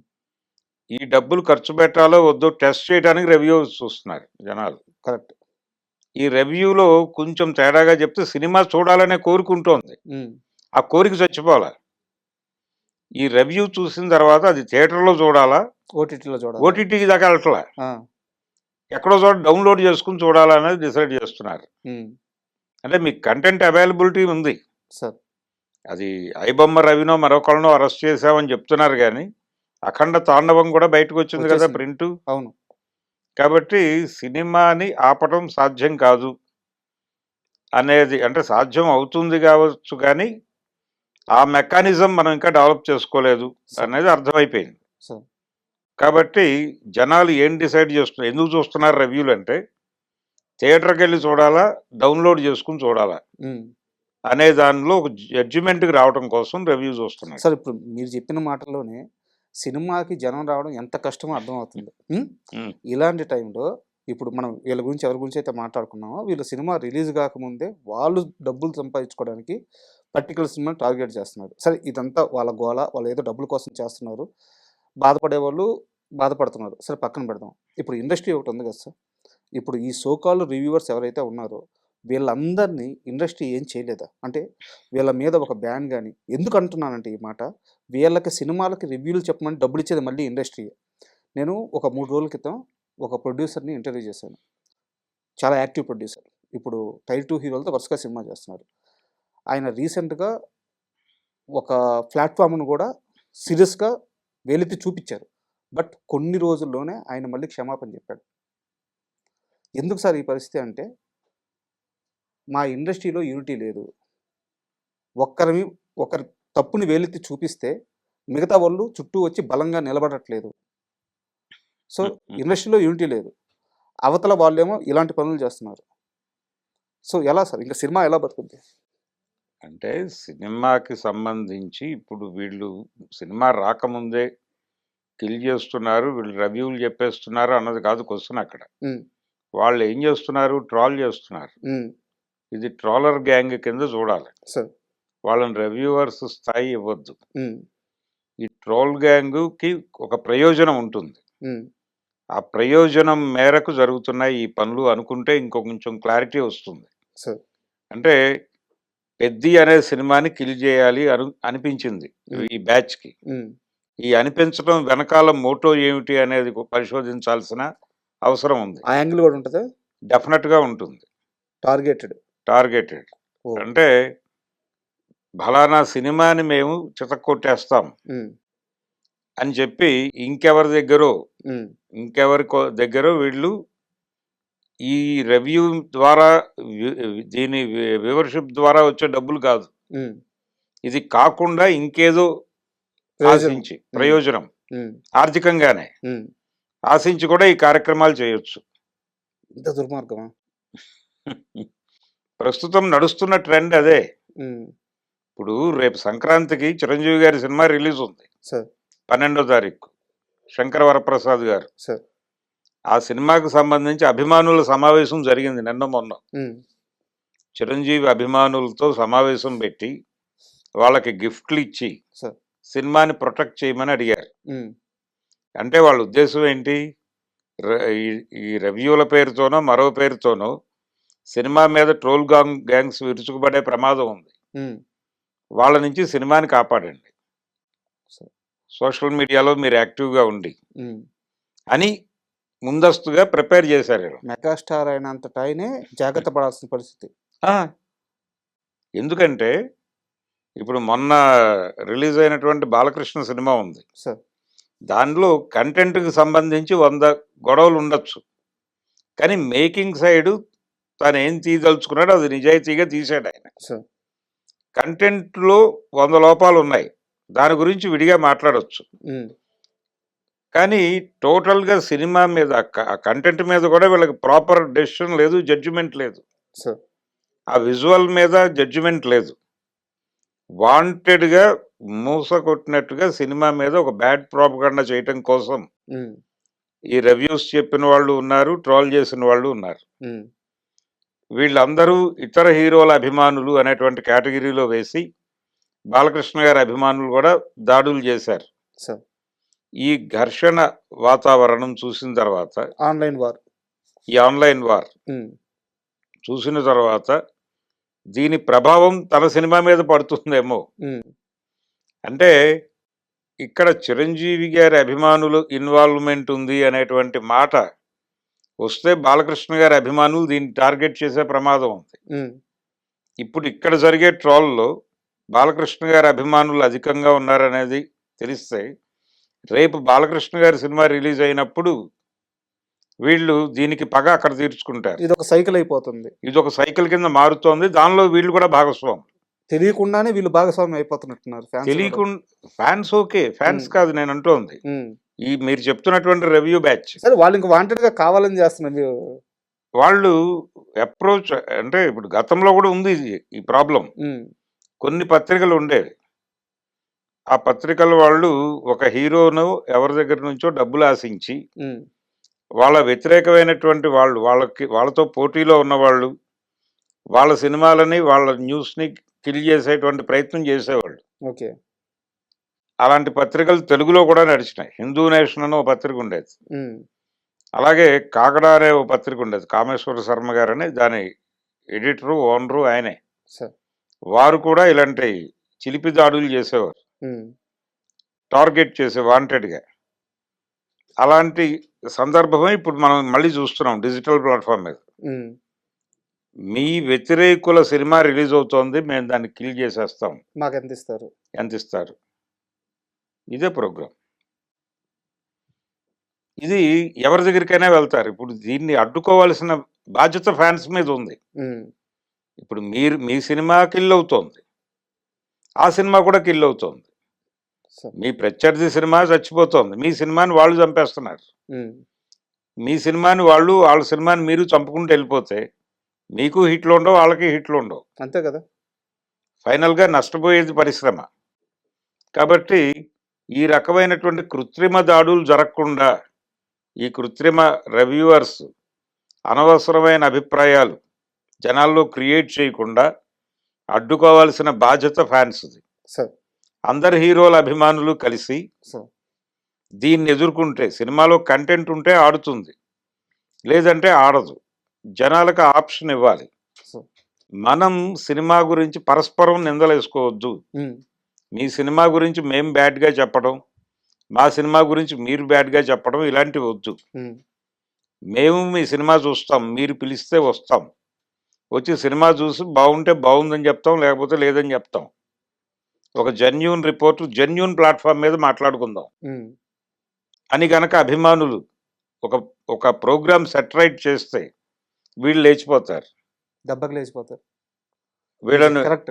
ఈ డబ్బులు ఖర్చు పెట్టాలో వద్దో టెస్ట్ చేయడానికి రివ్యూస్ చూస్తున్నారు జనాలు. కరెక్ట్. ఈ రివ్యూలో కొంచెం తేడాగా చెప్తే సినిమా చూడాలనే కోరుకుంటోంది. ఉమ్, ఆ కోరిక చచ్చిపోవాలా. ఈ రివ్యూ చూసిన తర్వాత అది థియేటర్లో చూడాలా, ఓటీటీలో చూడాలి. ఓటీటీకి దాకా వెళ్ళట్లా, ఆ, ఎక్కడో చోట డౌన్లోడ్ చేసుకుని చూడాలా అనేది డిసైడ్ చేస్తున్నారు. ఉమ్, అంటే మీకు కంటెంట్ అవైలబిలిటీ ఉంది. సార్. అది ఐబొమ్మ రవినో మరొకళ్ళనో అరెస్ట్ చేసామని చెప్తున్నారు కానీ అఖండ తాండవం కూడా బయటకు వచ్చింది కదా వచ్చేసింది. ప్రింట్. అవును. కాబట్టి సినిమాని ఆపటం సాధ్యం కాదు అనేది, అంటే సాధ్యం అవుతుంది కావచ్చు కానీ ఆ మెకానిజం మనం ఇంకా డెవలప్ చేసుకోలేదు సార్. అనేది అర్థమైపోయింది. సార్. కాబట్టి జనాలు ఏం డిసైడ్ చేస్తున్నారు, ఎందుకు చూస్తున్నారు రివ్యూలు అంటే, థియేటర్కి వెళ్ళి చూడాలా, డౌన్లోడ్ చేసుకుని చూడాలా హ్మ్. అనే దానిలో ఒక జడ్జిమెంట్కి రావడం కోసం రివ్యూ చూస్తున్నారు. సార్ ఇప్పుడు మీరు చెప్పిన మాటల్లోనే సినిమాకి జనం రావడం ఎంత కష్టమో అర్థమవుతుంది. హ్మ్. ఉమ్, ఇలాంటి టైంలో ఇప్పుడు మనం వీళ్ళ గురించి ఎవరి గురించి అయితే మాట్లాడుకున్నామో వీళ్ళు సినిమా రిలీజ్ కాకముందే వాళ్ళు డబ్బులు సంపాదించుకోవడానికి పర్టికులర్ సినిమాని టార్గెట్ చేస్తున్నారు. సరే ఇదంతా వాళ్ళ గోల, వాళ్ళు ఏదో డబ్బుల కోసం చేస్తున్నారు. బాధపడేవాళ్ళు బాధపడుతున్నారు. సరే పక్కన పెడదాం. ఇప్పుడు ఇండస్ట్రీ ఒకటి ఉంది కదా సార్. ఇప్పుడు ఈ సో కాల్డ్ రివ్యూవర్స్ ఎవరైతే ఉన్నారో వీళ్ళందరినీ ఇండస్ట్రీ ఏం చేయలేదా? అంటే వీళ్ళ మీద ఒక బ్యాన్ గాని ఎందుకు అంటున్నానంటే ఈ మాట, వీళ్ళకి సినిమాలకి రివ్యూలు చెప్పమని డబ్బులు ఇచ్చేది మళ్ళీ ఇండస్ట్రీయే. నేను ఒక 3 రోజుల క్రితం ఒక ప్రొడ్యూసర్‌ని ఇంటర్వ్యూ చేశాను. చాలా యాక్టివ్ ప్రొడ్యూసర్. ఇప్పుడు టైర్ 2 హీరోలతో వరుసగా సినిమా చేస్తున్నారు. ఆయన రీసెంట్‌గా ఒక ప్లాట్‌ఫార్మ్‌ను కూడా సీరియస్‌గా వేలెత్తి చూపిచ్చారు. బట్ కొన్ని రోజుల్లోనే ఆయన మళ్ళీ క్షమాపణ చెప్పాడు. ఎందుకు సార్ ఈ పరిస్థితి అంటే, మా ఇండస్ట్రీలో యూనిటీ లేదు. ఒకరి తప్పుని వేలెత్తి చూపిస్తే మిగతా వాళ్ళు చుట్టూ వచ్చి బలంగా నిలబడట్లేదు. సో, ఇండస్ట్రీలో యూనిటీ లేదు. అవతల వాళ్ళేమో ఇలాంటి పనులు చేస్తున్నారు. సో, ఎలా సార్? ఇంక సినిమా ఎలా బతుకుద్ది? అంటే సినిమాకి సంబంధించి ఇప్పుడు వీళ్ళు సినిమా రాకముందే కిల్ చేస్తున్నారు, వీళ్ళు రివ్యూలు చెప్పేస్తున్నారు అన్నది కాదు క్వశ్చన్ అక్కడ. హ్మ్. వాళ్ళు ఏం చేస్తున్నారు, ట్రాల్ చేస్తున్నారు. హ్మ్. ఇది ట్రాలర్ గ్యాంగ్ కింద చూడాలి. సార్. వాళ్ళని రివ్యూవర్స్ స్థాయి ఇవ్వద్దు. హ్మ్. ఈ ట్రోల్ గ్యాంగ్కి ఒక ప్రయోజనం ఉంటుంది. హ్మ్. ఆ ప్రయోజనం మేరకు జరుగుతున్నాయి ఈ పనులు అనుకుంటే ఇంకొంచెం క్లారిటీ వస్తుంది. సార్. అంటే పెద్ది అనే సినిమాని కిల్ చేయాలి అనిపించింది హ్మ్. ఈ బ్యాచ్కి. హ్మ్. ఈ అనిపించడం వెనకాల మోటో ఏమిటి అనేది పరిశోధించాల్సిన అవసరం ఉంది. ఆ యాంగిల్ గూడా ఉంటదా? డెఫినెట్గా ఉంటుంది. టార్గెటెడ్. టార్గెటెడ్ ఓహ్! అంటే ఫలానా సినిమాని మేము చితక్కొట్టేస్తాం హ్మ్. అని చెప్పి ఇంకెవరి దగ్గరో హ్మ్. దగ్గరో వీళ్ళు ఈ రివ్యూ ద్వారా దీని వ్యూవర్షిప్ ద్వారా వచ్చే డబ్బులు కాదు, హ్మ్. ఇది కాకుండా ఇంకేదో ప్రయోజనం. ఆశించి హ్మ్. ప్రయోజనం హ్మ్. ఆర్థికంగానే హ్మ్. ఆశించి కూడా ఈ కార్యక్రమాలు చేయొచ్చు. ఇంత దుర్మార్గమా? ప్రస్తుతం నడుస్తున్న ట్రెండ్ అదే. హ్మ్. ఇప్పుడు రేపు సంక్రాంతికి చిరంజీవి గారి సినిమా రిలీజ్ ఉంది, సార్. 12వ తారీఖు, శంకర వరప్రసాద్ గారు. సార్. ఆ సినిమాకు సంబంధించి అభిమానుల సమావేశం జరిగింది నిన్న మొన్న. హ్మ్. చిరంజీవి అభిమానులతో సమావేశం పెట్టి వాళ్ళకి గిఫ్ట్లు ఇచ్చి సార్. సినిమాని ప్రొటెక్ట్ చేయమని అడిగారు. హ్మ్. అంటే వాళ్ళ ఉద్దేశం ఏంటి, ఈ రివ్యూల పేరుతోనో మరో పేరుతోనో సినిమా మీద ట్రోల్ గ్యాంగ్స్ విరుచుకుపడే ప్రమాదం ఉంది, హ్మ్. వాళ్ళ నుంచి సినిమాని కాపాడండి, సార్. సోషల్ మీడియాలో మీరు యాక్టివ్గా ఉండి హ్మ్. అని ముందస్తుగా ప్రిపేర్ చేశారు వీళ్ళు. మెగాస్టార్ అయినంతట ఆయనే జాగ్రత్త పడాల్సిన పరిస్థితి. ఆ, ఎందుకంటే ఇప్పుడు మొన్న రిలీజ్ అయినటువంటి బాలకృష్ణ సినిమా ఉంది, సార్. దానిలో కంటెంట్కి సంబంధించి 100 గొడవలు ఉండొచ్చు, కానీ మేకింగ్ సైడు తను ఏం తీయదలుచుకున్నాడో అది నిజాయితీగా తీసాడు ఆయన. సార్. కంటెంట్లో 100 లోపాలు ఉన్నాయి, దాని గురించి విడిగా మాట్లాడొచ్చు. హ్మ్. కానీ టోటల్గా సినిమా మీద కంటెంట్ మీద కూడా వీళ్ళకి ప్రాపర్ డెసిషన్ లేదు, జడ్జిమెంట్ లేదు. సార్. ఆ విజువల్ మీద జడ్జిమెంట్ లేదు. వాంటెడ్గా మూస కొట్టినట్టుగా సినిమా మీద ఒక బ్యాడ్ ప్రాపగండా చేయటం కోసం హ్మ్. ఈ రివ్యూస్ చెప్పిన వాళ్ళు ఉన్నారు, ట్రోల్ చేసిన వాళ్ళు ఉన్నారు. హ్మ్. వీళ్ళందరూ ఇతర హీరోల అభిమానులు అనేటువంటి కేటగిరీలో వేసి బాలకృష్ణ గారి అభిమానులు కూడా దాడులు చేశారు. సార్. ఈ ఘర్షణ వాతావరణం చూసిన తర్వాత, ఆన్‌లైన్ వార్. ఈ ఆన్లైన్ వార్ హ్మ్. చూసిన తర్వాత దీని ప్రభావం తన సినిమా మీద పడుతుందేమో. హ్మ్. అంటే ఇక్కడ చిరంజీవి గారి అభిమానులు ఇన్వాల్వ్మెంట్ ఉంది అనేటువంటి మాట వస్తే బాలకృష్ణ గారి అభిమానులు దీన్ని టార్గెట్ చేసే ప్రమాదం ఉంది. హ్మ్. ఇప్పుడు ఇక్కడ జరిగే ట్రోల్లో బాలకృష్ణ గారి అభిమానులు అధికంగా ఉన్నారనేది తెలిస్తే రేపు బాలకృష్ణ గారి సినిమా రిలీజ్ అయినప్పుడు వీళ్ళు దీనికి పగ అక్కడ తీర్చుకుంటారు. ఇది ఒక సైకిల్ అయిపోతుంది. ఇది ఒక సైకిల్ కింద మారుతోంది. దానిలో వీళ్ళు కూడా భాగస్వామి. తెలియకుండానే వీళ్ళు భాగస్వామ్యం అయిపోతున్నట్టున్నారు ఫ్యాన్స్ కూడా. తెలియకుండా ఫ్యాన్స్ ఓకే, ఫ్యాన్స్ కాదు నేను అంటోంది. ఉమ్. ఈ మీరు చెప్తున్నటువంటి రివ్యూ బ్యాచ్ సరే వాళ్ళు ఇంక వాంటెడ్ గా కావాలని చేస్తున్నారు. వాళ్ళు అప్రోచ్ అంటే ఇప్పుడు గతంలో కూడా ఉంది ఈ ప్రాబ్లం. ఉమ్. కొన్ని పత్రికలు ఉండేవి. ఆ పత్రికల వాళ్ళు ఒక హీరోను ఎవరి దగ్గర నుంచో డబ్బులు ఆశించి ఉమ్. వాళ్ళ వ్యతిరేకమైనటువంటి వాళ్ళు వాళ్ళతో పోటీలో ఉన్నవాళ్ళు వాళ్ళ సినిమాలని వాళ్ళ న్యూస్ని కిల్ చేసేటువంటి ప్రయత్నం చేసేవాళ్ళు. ఓకే. అలాంటి పత్రికలు తెలుగులో కూడా నడిచినాయి. హిందూ నేషన్ అని ఒక పత్రిక ఉండేది. ఉమ్. అలాగే కాకడా అనే ఒక పత్రిక ఉండేది. కామేశ్వర శర్మ గారని దాని ఎడిటరు ఓనరు ఆయనే. సార్. వారు కూడా ఇలాంటి చిలిపి దాడులు చేసేవారు, ఉమ్. టార్గెట్ చేసే వాంటెడ్గా. అలాంటి సందర్భమే ఇప్పుడు మనం మళ్ళీ చూస్తున్నాం డిజిటల్ ప్లాట్ఫామ్ మీద. ఉమ్. మీ వ్యతిరేకుల సినిమా రిలీజ్ అవుతోంది, మేము దాన్ని కిల్ చేసేస్తాం, మాకు ఎంత ఇస్తారు? ఎంత ఇస్తారు? ఇదే ప్రోగ్రాం. ఇది ఎవరి దగ్గరికైనా వెళ్తారు. ఇప్పుడు దీన్ని అడ్డుకోవాల్సిన బాధ్యత ఫ్యాన్స్ మీద ఉంది. ఉమ్. ఇప్పుడు మీ సినిమా కిల్ అవుతోంది, ఆ సినిమా కూడా కిల్ అవుతోంది. సార్. మీ ప్రత్యర్థి సినిమా చచ్చిపోతోంది, మీ సినిమాని వాళ్ళు చంపేస్తున్నారు. ఉమ్. మీ సినిమాని వాళ్ళు, వాళ్ళ సినిమాని మీరు చంపుకుంటూ వెళ్ళిపోతే మీకు హిట్లు ఉండవు, వాళ్ళకి హిట్లు ఉండవు. అంతే కదా. ఫైనల్గా నష్టపోయేది పరిశ్రమ. కాబట్టి ఈ రకమైనటువంటి కృత్రిమ దాడులు జరగకుండా, ఈ కృత్రిమ రివ్యూవర్స్ అనవసరమైన అభిప్రాయాలు జనాల్లో క్రియేట్ చేయకుండా అడ్డుకోవాల్సిన బాధ్యత ఫ్యాన్స్ది. సార్. అందరు హీరోల అభిమానులు కలిసి సార్. దీన్ని ఎదుర్కొంటే, సినిమాలో కంటెంట్ ఉంటే ఆడుతుంది, లేదంటే ఆడదు. జనాలకు ఆప్షన్ ఇవ్వాలి. సార్. మనం సినిమా గురించి పరస్పరం నిందలేసుకోవద్దు. ఉమ్. మీ సినిమా గురించి మేము బ్యాడ్గా చెప్పడం, మా సినిమా గురించి మీరు బ్యాడ్గా చెప్పడం ఇలాంటివి వద్దు. ఉమ్. మేము మీ సినిమా చూస్తాం, మీరు పిలిస్తే వస్తాం, వచ్చి సినిమా చూసి బాగుంటే బాగుందని చెప్తాం, లేకపోతే లేదని చెప్తాం. ఒక జెన్యూన్ రిపోర్టు జెన్యూన్ ప్లాట్ఫామ్ మీద మాట్లాడుకుందాం ఉమ్. అని గనక అభిమానులు ఒక ప్రోగ్రామ్ సెటరైట్ చేస్తే వీళ్ళు లేచిపోతారు. దెబ్బకి లేచిపోతారు. వీళ్ళని కరెక్ట్.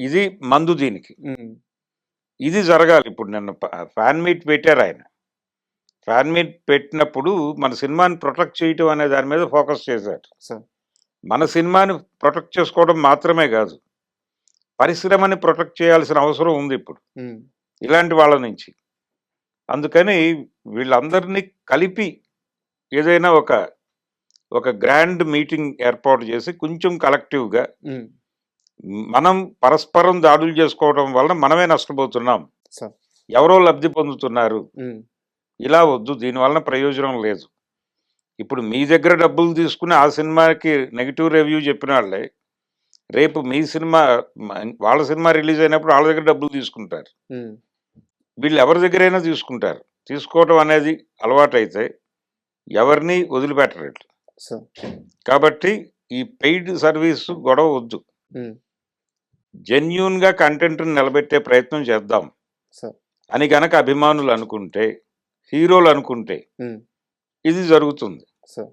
ఇది మందు దీనికి. ఉమ్. ఇది జరగాలి. ఇప్పుడు నిన్న ఫ్యాన్ మీట్ పెట్టారు ఆయన. ఫ్యాన్ మీట్ పెట్టినప్పుడు మన సినిమాని ప్రొటెక్ట్ చేయటం అనే దాని మీద ఫోకస్ చేశారు. సార్. మన సినిమాని ప్రొటెక్ట్ చేసుకోవడం మాత్రమే కాదు, పరిశ్రమని ప్రొటెక్ట్ చేయాల్సిన అవసరం ఉంది ఇప్పుడు ఉమ్. ఇలాంటి వాళ్ళ నుంచి. అందుకని వీళ్ళందరినీ కలిపి ఏదైనా ఒక గ్రాండ్ మీటింగ్ ఏర్పాటు చేసి కొంచెం కలెక్టివ్గా ఉమ్. మనం పరస్పరం దాడులు చేసుకోవడం వలన మనమే నష్టపోతున్నాం, సార్. ఎవరో లబ్ధి పొందుతున్నారు. ఉమ్. ఇలా వద్దు, దీనివలన ప్రయోజనం లేదు. ఇప్పుడు మీ దగ్గర డబ్బులు తీసుకుని ఆ సినిమాకి నెగిటివ్ రివ్యూ చెప్పిన వాళ్ళే రేపు మీ సినిమా, వాళ్ళ సినిమా రిలీజ్ అయినప్పుడు వాళ్ళ దగ్గర డబ్బులు తీసుకుంటారు. ఉమ్. వీళ్ళు ఎవరి దగ్గరైనా తీసుకుంటారు. తీసుకోవడం అనేది అలవాటైతే ఎవరిని వదిలిపెట్టరు. సార్. కాబట్టి ఈ పెయిడ్ సర్వీస్ గొడవ వద్దు. ఉమ్. జెన్యూన్గా కంటెంట్ని నిలబెట్టే ప్రయత్నం చేద్దాం సార్. అని గనక అభిమానులు అనుకుంటే, హీరోలు అనుకుంటే ఉమ్. ఇది జరుగుతుంది. సార్.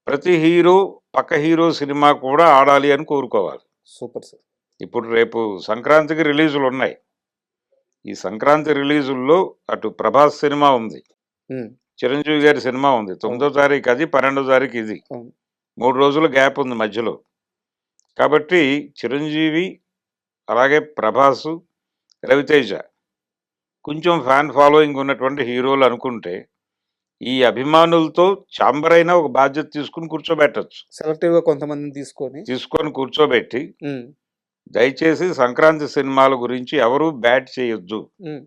ప్రతి హీరో పక్క హీరో సినిమా కూడా ఆడాలి అని కోరుకోవాలి. Super sir. ఇప్పుడు రేపు సంక్రాంతికి రిలీజులు ఉన్నాయి. ఈ సంక్రాంతి రిలీజుల్లో అటు ప్రభాస్ సినిమా ఉంది, ఉమ్. చిరంజీవి గారి సినిమా ఉంది. 9వ తారీఖు అది, 12వ తారీఖు ఇది. అవును. 3 రోజుల గ్యాప్ ఉంది మధ్యలో. కాబట్టి చిరంజీవి, అలాగే ప్రభాసు, రవితేజ కొంచెం ఫ్యాన్ ఫాలోయింగ్ ఉన్నటువంటి హీరోలు అనుకుంటే ఈ అభిమానులతో ఛాంబర్ అయినా ఒక బాధ్యత తీసుకుని కూర్చోబెట్టచ్చు. సెలెక్టివ్ గా కొంతమందిని తీసుకొని కూర్చోబెట్టి ఉమ్. దయచేసి సంక్రాంతి సినిమాల గురించి ఎవరు బ్యాట్ చేయొద్దు. ఉమ్.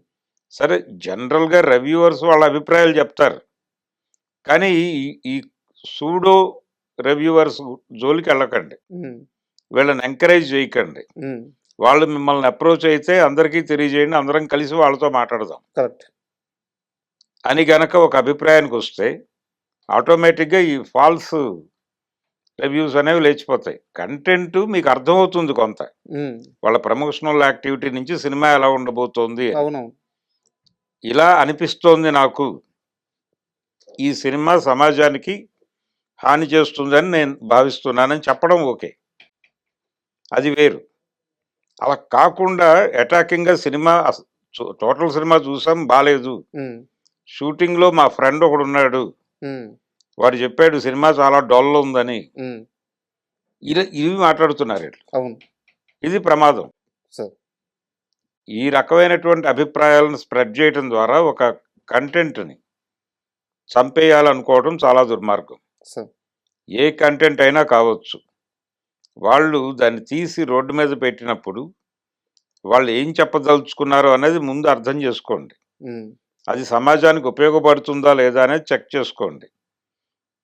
సరే, జనరల్గా రివ్యూవర్స్ వాళ్ళ అభిప్రాయాలు చెప్తారు, కానీ ఈ సూడో రివ్యూవర్స్ జోలికి వెళ్ళకండి, ఉమ్. వీళ్ళని ఎంకరేజ్ చేయకండి. ఉమ్. వాళ్ళు మిమ్మల్ని అప్రోచ్ అయితే అందరికీ తెలియజేయండి, అందరం కలిసి వాళ్ళతో మాట్లాడదాం కరెక్ట్. అని గనక ఒక అభిప్రాయానికి వస్తే ఆటోమేటిక్గా ఈ ఫాల్స్ రివ్యూస్ అనేవి లేచిపోతాయి. కంటెంట్ మీకు అర్థమవుతుంది కొంత, ఉమ్. వాళ్ళ ప్రమోషనల్ యాక్టివిటీ నుంచి సినిమా ఎలా ఉండబోతోంది. అవునవును. ఇలా అనిపిస్తోంది నాకు, ఈ సినిమా సమాజానికి హాని చేస్తుందని నేను భావిస్తున్నానని చెప్పడం ఓకే, అది వేరు. అలా కాకుండా అటాకింగ్గా సినిమా టోటల్ సినిమా చూసాం, బాలేదు, షూటింగ్లో మా ఫ్రెండ్ ఒకడు ఉన్నాడు, వాడు చెప్పాడు సినిమా చాలా డొల్ల ఉందని, ఇవి మాట్లాడుతున్నారు వీళ్ళు. అవును, ఇది ప్రమాదం. సార్. ఈ రకమైనటువంటి అభిప్రాయాలను స్ప్రెడ్ చేయడం ద్వారా ఒక కంటెంట్ని చంపేయాలనుకోవడం చాలా దుర్మార్గం. సార్, ఏ కంటెంట్ అయినా కావచ్చు, వాళ్ళు దాన్ని తీసి రోడ్డు మీద పెట్టినప్పుడు వాళ్ళు ఏం చెప్పదలుచుకున్నారో అనేది ముందు అర్థం చేసుకోండి. అది సమాజానికి ఉపయోగపడుతుందా లేదా అనేది చెక్ చేసుకోండి.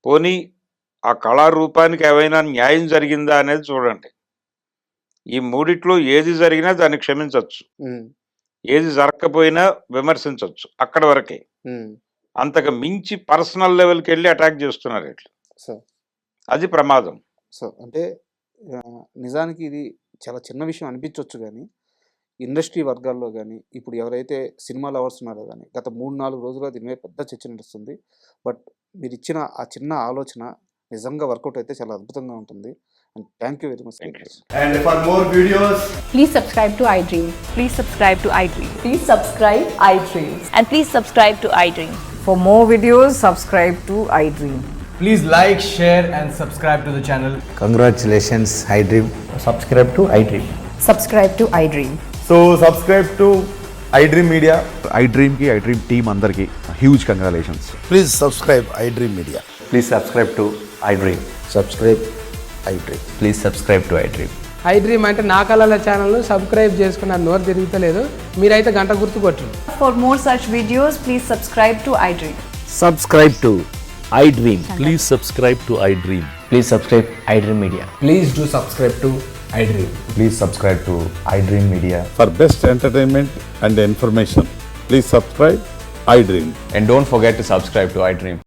పోనీ ఆ కళారూపానికి ఏమైనా న్యాయం జరిగిందా అనేది చూడండి. ఈ మూడిట్లో ఏది జరిగినా దాన్ని క్షమించవచ్చు, ఏది జరగకపోయినా విమర్శించవచ్చు, అక్కడ వరకే. అంతకు మించి పర్సనల్ లెవెల్కి వెళ్ళి అటాక్ చేస్తున్నారు ఇట్లా, అది ప్రమాదం. సో అంటే నిజానికి ఇది చాలా చిన్న విషయం అనిపించవచ్చు, కానీ ఇండస్ట్రీ వర్గాల్లో కానీ ఇప్పుడు ఎవరైతే సినిమా లవర్స్ ఉన్నారో కానీ గత 3-4 రోజులుగా దీని మీద పెద్ద చర్చ నడుస్తుంది. బట్ మీరు ఇచ్చిన ఆ చిన్న ఆలోచన నిజంగా వర్కౌట్ అయితే చాలా అద్భుతంగా ఉంటుంది. And thank you very much. And for more videos, Please subscribe to iDream. Please subscribe to iDream. Please subscribe iDream. And please subscribe to iDream. For more videos, subscribe to iDream. please like, share and subscribe to the channel. Congratulations, iDream. Subscribe to iDream. Subscribe to iDream. So subscribe to iDream Media. iDream की iDream team अंदर की huge congratulations. Please subscribe iDream Media. Please subscribe to iDream. Subscribe iDream. Please subscribe to iDream. iDream అంటే నా కళల ఛానల్ను subscribe చేసుకున్న నోరు తిరుగుతలేదు, మీరైతే గంట గుర్తు కొట్టండి. For more such videos, please subscribe to iDream. Subscribe to iDream. Please subscribe to iDream. Please subscribe iDream Media. Please do subscribe to iDream. Please subscribe to iDream Media. For best entertainment and information, please subscribe iDream. And don't forget to subscribe to iDream.